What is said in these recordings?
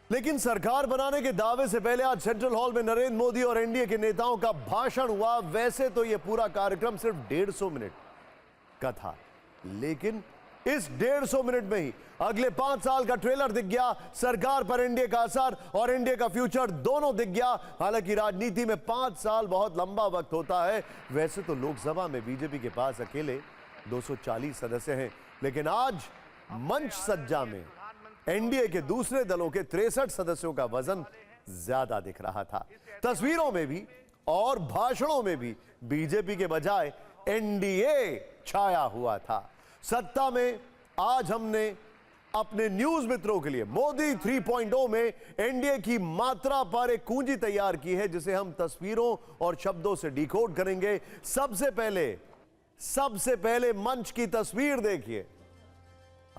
लेकिन सरकार बनाने के दावे से पहले आज सेंट्रल हॉल में नरेंद्र मोदी और एनडीए के नेताओं का भाषण हुआ। वैसे तो यह पूरा कार्यक्रम सिर्फ 150 मिनट का था, लेकिन इस 150 मिनट में ही अगले 5 साल का ट्रेलर दिख गया। सरकार पर एनडीए का असर और एनडीए का फ्यूचर दोनों दिख गया। हालांकि राजनीति में 5 साल बहुत लंबा वक्त होता है। वैसे तो लोकसभा में बीजेपी के पास अकेले 240 सदस्य हैं, लेकिन आज मंच सज्जा में एनडीए के दूसरे दलों के 63 सदस्यों का वजन ज्यादा दिख रहा था। तस्वीरों में भी और भाषणों में भी बीजेपी के बजाय एनडीए छाया हुआ था। सत्ता में आज हमने अपने न्यूज मित्रों के लिए मोदी 3.0 में एनडीए की मात्रा पर एक कुंजी तैयार की है, जिसे हम तस्वीरों और शब्दों से डिकोड करेंगे। सबसे पहले मंच की तस्वीर देखिए।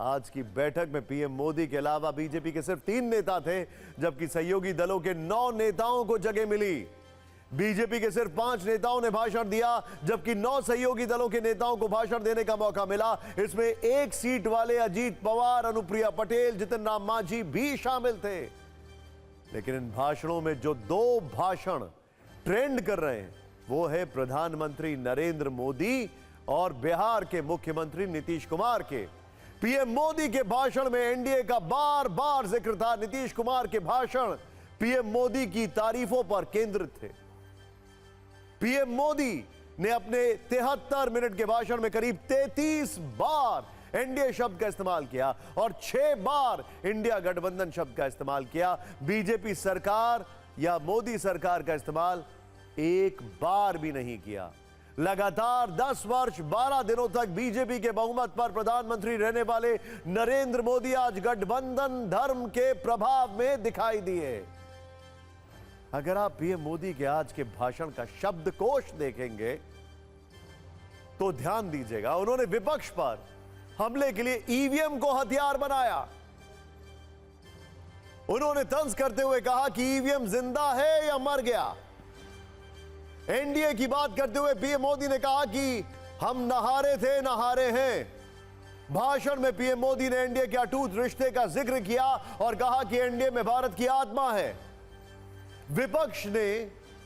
आज की बैठक में पीएम मोदी के अलावा बीजेपी के सिर्फ 3 नेता थे, जबकि सहयोगी दलों के 9 नेताओं को जगह मिली। बीजेपी के सिर्फ 5 नेताओं ने भाषण दिया, जबकि 9 सहयोगी दलों के नेताओं को भाषण देने का मौका मिला। इसमें 1 सीट वाले अजीत पवार, अनुप्रिया पटेल, जितन राम मांझी भी शामिल थे। लेकिन इन भाषणों में जो 2 भाषण ट्रेंड कर रहे हैं वो है प्रधानमंत्री नरेंद्र मोदी और बिहार के मुख्यमंत्री नीतीश कुमार के। पीएम मोदी के भाषण में एनडीए का बार बार जिक्र था। नीतीश कुमार के भाषण पीएम मोदी की तारीफों पर केंद्रित थे। पीएम मोदी ने अपने 73 मिनट के भाषण में करीब 33 बार एनडीए शब्द का इस्तेमाल किया और 6 बार इंडिया गठबंधन शब्द का इस्तेमाल किया। बीजेपी सरकार या मोदी सरकार का इस्तेमाल एक बार भी नहीं किया। लगातार 10 वर्ष 12 दिनों तक बीजेपी के बहुमत पर प्रधानमंत्री रहने वाले नरेंद्र मोदी आज गठबंधन धर्म के प्रभाव में दिखाई दिए। अगर आप पीएम मोदी के आज के भाषण का शब्दकोश देखेंगे तो ध्यान दीजिएगा, उन्होंने विपक्ष पर हमले के लिए ईवीएम को हथियार बनाया। उन्होंने तंज करते हुए कहा कि ईवीएम जिंदा है या मर गया। एनडीए की बात करते हुए पीएम मोदी ने कहा कि हम नहारे थे, नहारे हैं। भाषण में पीएम मोदी ने एनडीए के अटूट रिश्ते का जिक्र किया और कहा कि एनडीए में भारत की आत्मा है।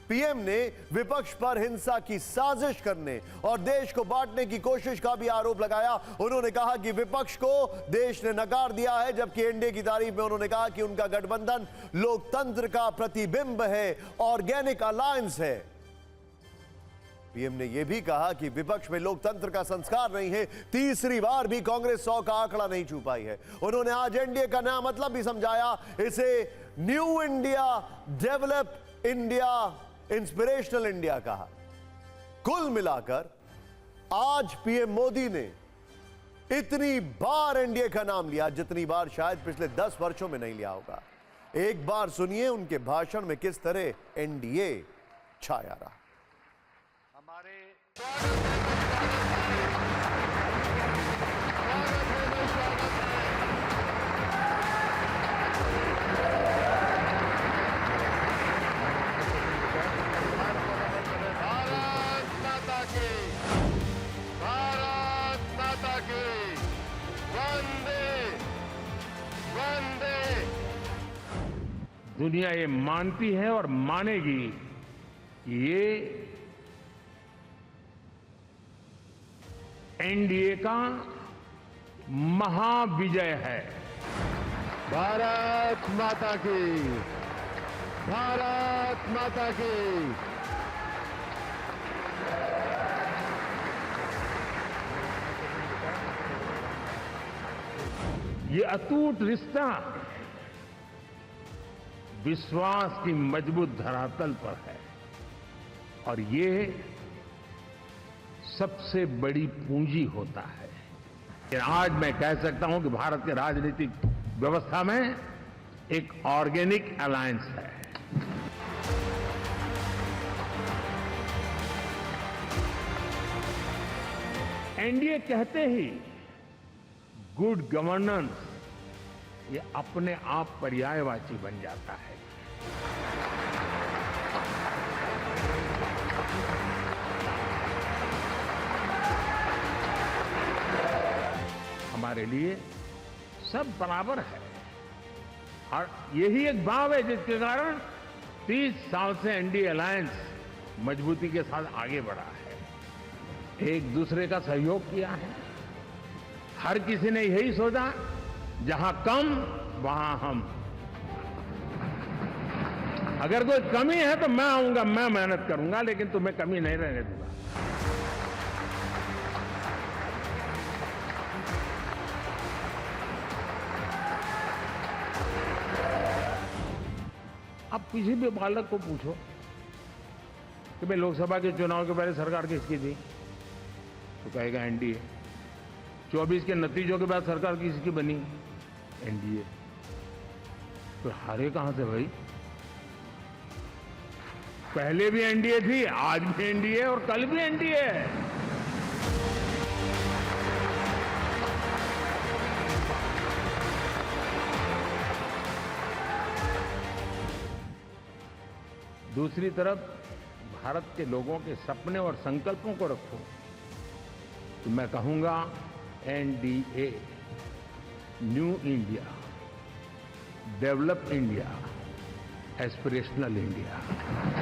पीएम ने विपक्ष पर हिंसा की साजिश करने और देश को बांटने की कोशिश का भी आरोप लगाया। उन्होंने कहा कि विपक्ष को देश ने नकार दिया है, जबकि एनडीए की तारीफ में उन्होंने कहा कि उनका गठबंधन लोकतंत्र का प्रतिबिंब है, ऑर्गेनिक अलायंस है। पीएम ने यह भी कहा कि विपक्ष में लोकतंत्र का संस्कार नहीं है। तीसरी बार भी कांग्रेस 100 का आंकड़ा नहीं छू पाई है। उन्होंने आज एनडीए का नया मतलब भी समझाया। इसे new India, develop India, inspirational India कहा। कुल मिलाकर आज पीएम मोदी ने इतनी बार एनडीए का नाम लिया जितनी बार शायद पिछले 10 वर्षों में नहीं लिया होगा। एक बार सुनिए उनके भाषण में किस तरह एनडीए छाया रहा। दुनिया ये मानती है और मानेगी कि ये एनडीए का महाविजय है। भारत माता की, भारत माता की। ये अटूट रिश्ता विश्वास की मजबूत धरातल पर है और ये सबसे बड़ी पूंजी होता है। आज मैं कह सकता हूं कि भारत के राजनीतिक व्यवस्था में एक ऑर्गेनिक अलायंस है। एनडीए कहते ही गुड गवर्नेंस ये अपने आप पर्यायवाची बन जाता है। हमारे लिए सब बराबर है। और यही एक भाव है जिसके कारण 30 साल से एनडीए अलायंस मजबूती के साथ आगे बढ़ा है, एक दूसरे का सहयोग किया है। हर किसी ने यही सोचा, जहां कम वहां हम। अगर कोई कमी है तो मैं आऊंगा, मैं मेहनत करूंगा, लेकिन तुम्हें कमी नहीं रहने दूंगा। अब किसी भी बालक को पूछो कि भाई लोकसभा के चुनाव के पहले सरकार किसकी थी, तो कहेगा एनडीए। 24 के नतीजों के बाद सरकार किसकी बनी, एनडीए। तो हारे कहां से भाई? पहले भी एनडीए थी, आज भी एनडीए और कल भी एनडीए है। दूसरी तरफ भारत के लोगों के सपने और संकल्पों को रखो तो मैं कहूंगा NDA, new India, develop India, aspirational India.